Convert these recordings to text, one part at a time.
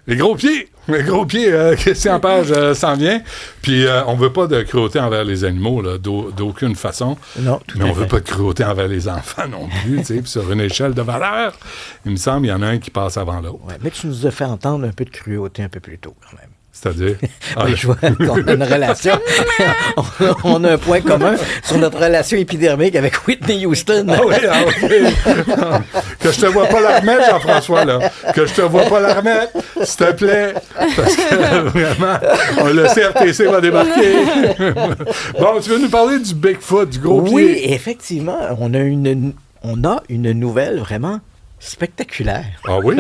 Les gros pieds! Les gros pieds, Christian Page s'en vient. Puis on veut pas de cruauté envers les animaux, là, d'aucune façon. Non, tout mais à on veut fait. pas de cruauté envers les enfants non plus. Puis sur une échelle de valeur, il me semble qu'il y en a un qui passe avant l'autre. Ouais, mais tu nous as fait entendre un peu de cruauté un peu plus tôt, quand même. C'est-à-dire? Oui, je vois qu'on a une relation. on a un point commun sur notre relation épidermique avec Whitney Houston. Ah oui, OK. Que je te vois pas la remettre, Jean-François, là. Que je te vois pas la remettre, s'il te plaît. Parce que vraiment, le CRTC va débarquer. Bon, tu veux nous parler du Bigfoot, du gros pied? Oui, effectivement, on a une nouvelle vraiment spectaculaire. Ah oui?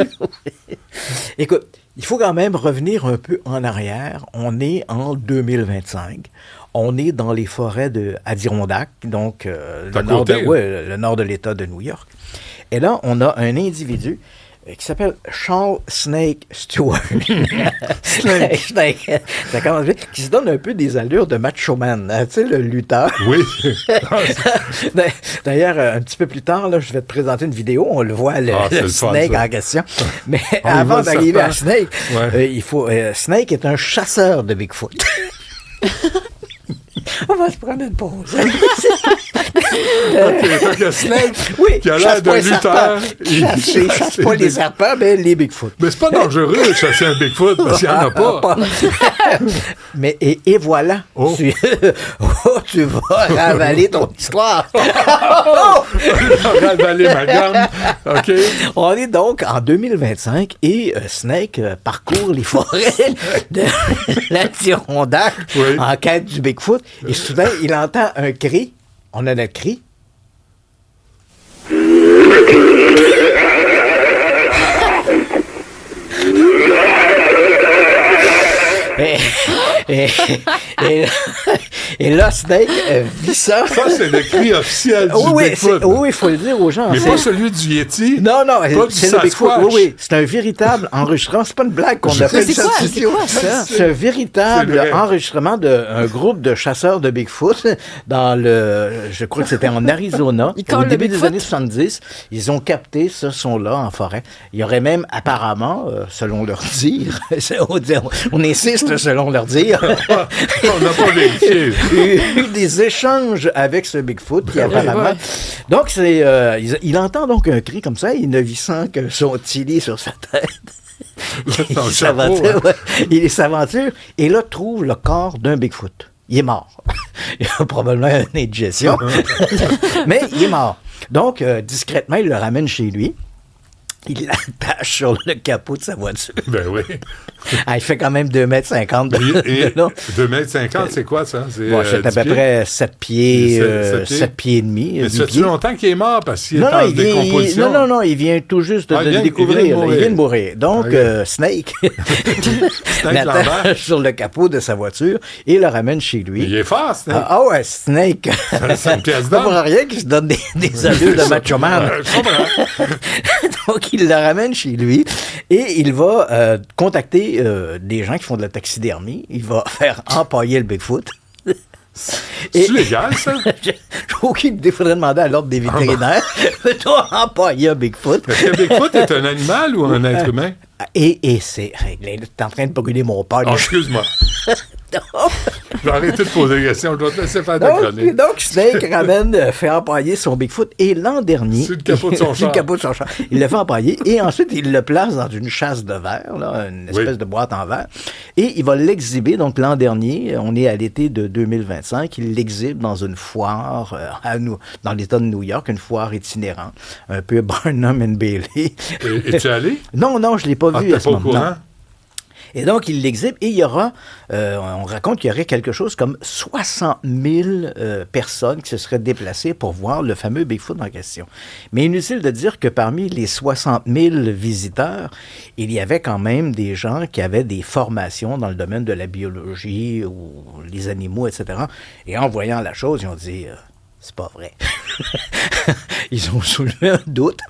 Écoute, il faut quand même revenir un peu en arrière. On est en 2025. On est dans les forêts de Adirondack, donc le nord de l'État de New York. Et là, on a un individu qui s'appelle Charles Snake Stewart. Snake. Ça commence bien. Qui se donne un peu des allures de macho man, hein, tu sais, le lutteur. Oui. D'ailleurs, un petit peu plus tard, là, je vais te présenter une vidéo. On le voit, le Snake fun, en question. Mais avant d'arriver à Snake, Snake est un chasseur de Bigfoot. On va se prendre une pause. OK, donc le Snake, qui a l'air d'un lutteur, il chasse pas les serpents, mais les Bigfoot. Mais c'est pas dangereux de chasser un Bigfoot, parce qu'il n'y en a pas. Mais et voilà. Oh. Tu vas ravaler ton histoire. Ravaler ma gomme. OK. On est donc en 2025 et Snake parcourt les forêts de l'Adirondack en quête du Bigfoot. Et soudain, il entend un cri. On a notre cri. Et là, Snake vit ça. Ça, c'est le cri officiel du Bigfoot. Oui, il faut le dire aux gens. Mais pas celui du Yeti. Non, c'est le Bigfoot. Oui, c'est un véritable enregistrement. C'est pas une blague qu'on a fait. C'est quoi ça? C'est un véritable enregistrement d'un groupe de chasseurs de Bigfoot dans je crois que c'était en Arizona. Au début des années 70, ils ont capté ce son-là en forêt. Il y aurait même apparemment, selon leur dire, on insiste selon leur dire, on n'a pas vérifié. eu des échanges avec ce Bigfoot qui apparemment... Donc, il entend donc un cri comme ça, il ne vit sans que son tilly sur sa tête. Il s'aventure et là trouve le corps d'un Bigfoot. Il est mort. Il a probablement une indigestion. Mais il est mort. Donc, discrètement, il le ramène chez lui. Il l'attache sur le capot de sa voiture. Ben oui. Il fait quand même 2,50 m de long. 2,50 m, c'est quoi ça? C'est à peu près 7 pieds, 7 pieds et demi. Mais ça fait longtemps qu'il est mort parce qu'il est en décomposition? Non, il vient tout juste de le découvrir. Il vient de mourir. Donc, Snake l'attache sur le capot de sa voiture et le ramène chez lui. Il est fort, Snake. Snake. C'est une pièce d'or. C'est pas pour rien qu'il se donne des allures de macho man. Donc, il le ramène chez lui et il va contacter des gens qui font de la taxidermie. Il va faire empailler le Bigfoot. C'est légal, ça? J'ai aucune idée. Il faudrait demander à l'ordre des vétérinaires. Peut-on empailler un Bigfoot? Est-ce que Bigfoot est un animal ou un être humain? Et c'est... T'es en train de brûler mon père. Excuse-moi. Je vais arrêter de poser des questions. Je vais te laisser faire ta chronique. Donc, Snake fait empailler son Bigfoot. Et l'an dernier... Sur le capot de son char. Il le fait empailler. Et ensuite, il le place dans une chasse de verre, là, une espèce de boîte en verre. Et il va l'exhiber. Donc, l'an dernier, on est à l'été de 2025. Il l'exhibe dans une foire dans l'État de New York, une foire itinérante. Un peu Barnum and Bailey. Es-tu allé? Non, je ne l'ai pas vu à ce moment-là. Courant? Et donc, il l'exhibe et il y aura, on raconte qu'il y aurait quelque chose comme 60 000 personnes qui se seraient déplacées pour voir le fameux Bigfoot en question. Mais inutile de dire que parmi les 60 000 visiteurs, il y avait quand même des gens qui avaient des formations dans le domaine de la biologie ou les animaux, etc. Et en voyant la chose, ils ont dit... c'est pas vrai. ils ont soulevé un doute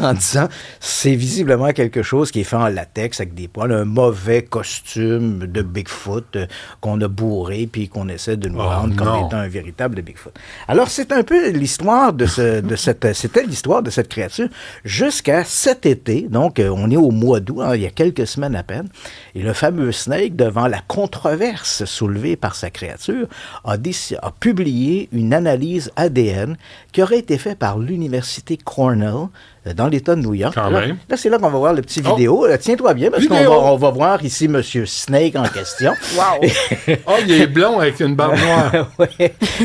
en disant c'est visiblement quelque chose qui est fait en latex avec des poils, un mauvais costume de Bigfoot qu'on a bourré puis qu'on essaie de nous vendre comme étant un véritable Bigfoot. Alors, c'est un peu l'histoire c'était l'histoire de cette créature jusqu'à cet été. Donc, on est au mois d'août, il y a quelques semaines à peine. Et le fameux Snake, devant la controverse soulevée par sa créature, a publié une analyse ADN qui aurait été faite par l'Université Cornell dans l'État de New York. Là, c'est là qu'on va voir le petit vidéo. Tiens-toi bien, parce qu'on va voir ici M. Snake en question. Wow! Il est blond avec une barbe noire.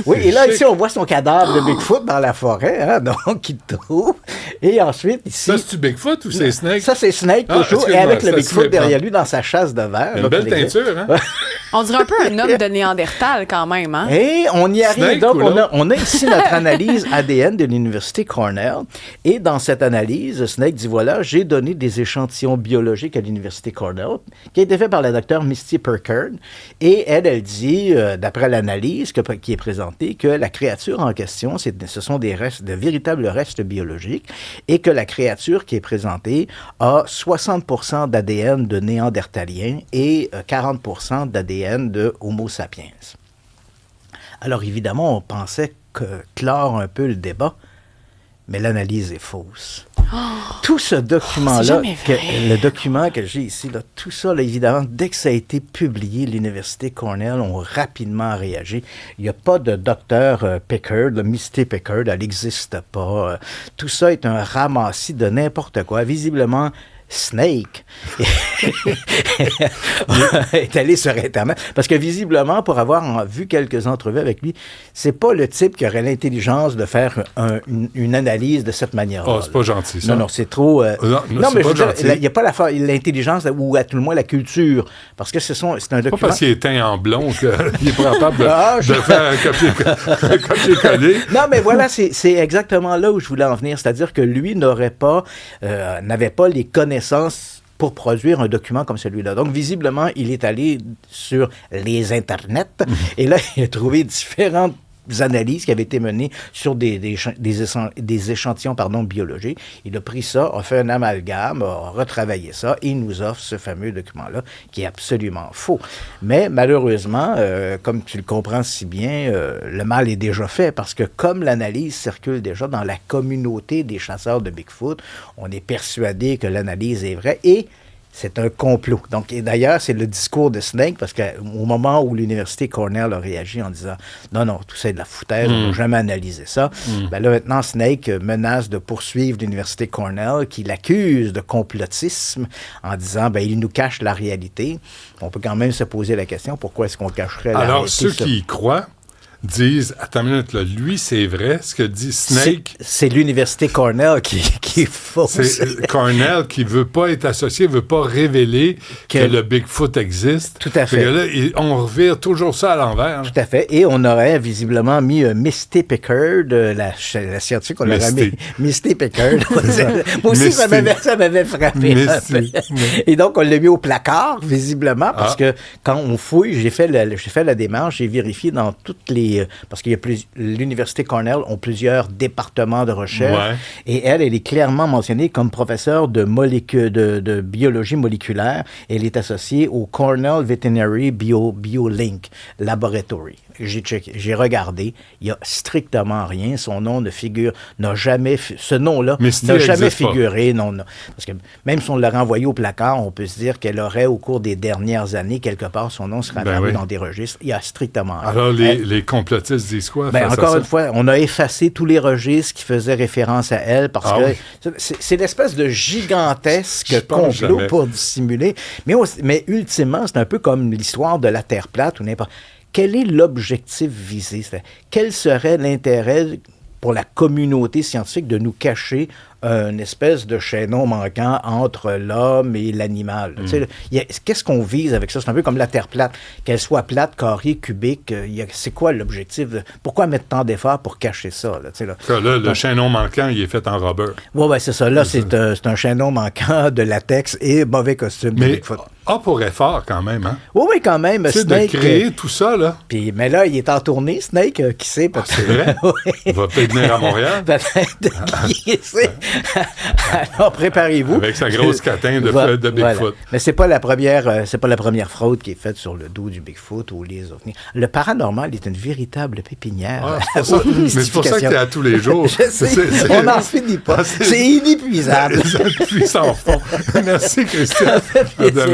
Oui, et là, ici, on voit son cadavre de Bigfoot dans la forêt, donc il trouve. Et ensuite, ici... Ça, c'est-tu Bigfoot ou c'est Snake? Ça, c'est Snake, toujours, et avec le Bigfoot derrière lui dans sa chasse de verre. Une belle teinture, hein? On dirait un peu un homme de Néandertal, quand même, hein? Et on y arrive. Snake, donc, on a ici notre analyse ADN de l'Université Cornell. Et dans cette analyse, Snake dit, voilà, j'ai donné des échantillons biologiques à l'Université Cornell, qui a été fait par la docteure Misty Peckard. Et elle dit, d'après l'analyse qui est présentée, que la créature en question, ce sont des restes, de véritables restes biologiques, et que la créature qui est présentée a 60% d'ADN de néandertalien et 40% d'ADN de Homo sapiens. Alors évidemment, on pensait clore un peu le débat, mais l'analyse est fausse. Tout ce document-là, le document que j'ai ici, là, tout ça, là, évidemment, dès que ça a été publié, l'Université Cornell ont rapidement réagi. Il n'y a pas de docteur Peckard, le Misty Peckard, elle n'existe pas. Tout ça est un ramassis de n'importe quoi. Visiblement, Snake est allé sur Internet. Parce que visiblement, pour avoir vu quelques entrevues avec lui, c'est pas le type qui aurait l'intelligence de faire une analyse de cette manière-là. C'est pas gentil, ça. Non, c'est trop... non, mais je veux dire, il n'y a pas l'intelligence ou à tout le moins la culture. Parce que c'est un document... Pas parce qu'il est teint en blond qu'il est pas capable de faire un copier-coller. Non, mais voilà, c'est exactement là où je voulais en venir. C'est-à-dire que lui n'avait pas les connaissances pour produire un document comme celui-là. Donc, visiblement, il est allé sur les internets et là, il a trouvé différentes analyses qui avaient été menées sur des échantillons biologiques. Il a pris ça, a fait un amalgame, a retravaillé ça et il nous offre ce fameux document-là qui est absolument faux. Mais malheureusement, comme tu le comprends si bien, le mal est déjà fait parce que comme l'analyse circule déjà dans la communauté des chasseurs de Bigfoot, on est persuadé que l'analyse est vraie et c'est un complot. Donc, et d'ailleurs, c'est le discours de Snake, parce qu'au moment où l'Université Cornell a réagi en disant « Non, tout ça est de la foutaise, on n'a jamais analysé ça », ben là, maintenant, Snake menace de poursuivre l'Université Cornell, qui l'accuse de complotisme, en disant « il nous cache la réalité ». On peut quand même se poser la question, pourquoi est-ce qu'on cacherait la réalité? Alors, ceux qui y croient disent, attends une minute, là, lui, c'est vrai, ce que dit Snake... C'est l'Université Cornell qui est fausse. C'est Cornell qui ne veut pas être associé, ne veut pas révéler que le Bigfoot existe. Tout à fait. Là, on revire toujours ça à l'envers. Tout à fait. Et on aurait visiblement mis Misty Peckard, la scientifique, on l'aurait mis Misty Peckard. Moi aussi, ça m'avait frappé. Et donc, on l'a mis au placard, visiblement, parce que quand on fouille, j'ai fait la démarche, j'ai vérifié dans toutes les... Parce qu'il y a l'Université Cornell ont plusieurs départements de recherche. Et elle est clairement mentionnée comme professeure de biologie moléculaire. Elle est associée au Cornell Veterinary BioLink Laboratory. J'ai regardé, il n'y a strictement rien. Son nom ce nom-là n'a jamais figuré. Non. Parce que même si on l'aurait envoyé au placard, on peut se dire qu'elle aurait, au cours des dernières années, quelque part, son nom serait apparu dans des registres. Il n'y a strictement rien. Alors, les complotistes disent quoi? Encore une fois, on a effacé tous les registres qui faisaient référence à elle parce que c'est l'espèce de gigantesque complot pour dissimuler. Mais ultimement, c'est un peu comme l'histoire de la Terre plate ou n'importe. Quel est l'objectif visé? Quel serait l'intérêt pour la communauté scientifique de nous cacher une espèce de chaînon manquant entre l'homme et l'animal? Qu'est-ce qu'on vise avec ça? C'est un peu comme la Terre plate. Qu'elle soit plate, carrée, cubique, c'est quoi l'objectif? Pourquoi mettre tant d'efforts pour cacher ça? Le chaînon manquant, il est fait en rubber. Oui, c'est ça. Là, c'est un chaînon manquant de latex et mauvais costume de Bigfoot. pour effort quand même, hein? Oui, quand même. Tu sais, Snake, de créer tout ça, là. Puis, mais là, il est en tournée, Snake, qui sait. C'est vrai? Oui. Il va peut-être venir à Montréal. Peut-être, qui sait. Alors, préparez-vous. Avec sa grosse catin de Bigfoot. Voilà. Mais c'est pas la première fraude qui est faite sur le dos du Bigfoot ou les ovnis. Le paranormal est une véritable pépinière. Mais c'est pour ça que tu es à tous les jours. Je sais. On n'en finit pas. C'est inépuisable. C'est sans fond. Merci, Christian. Ça fait plaisir. À demain.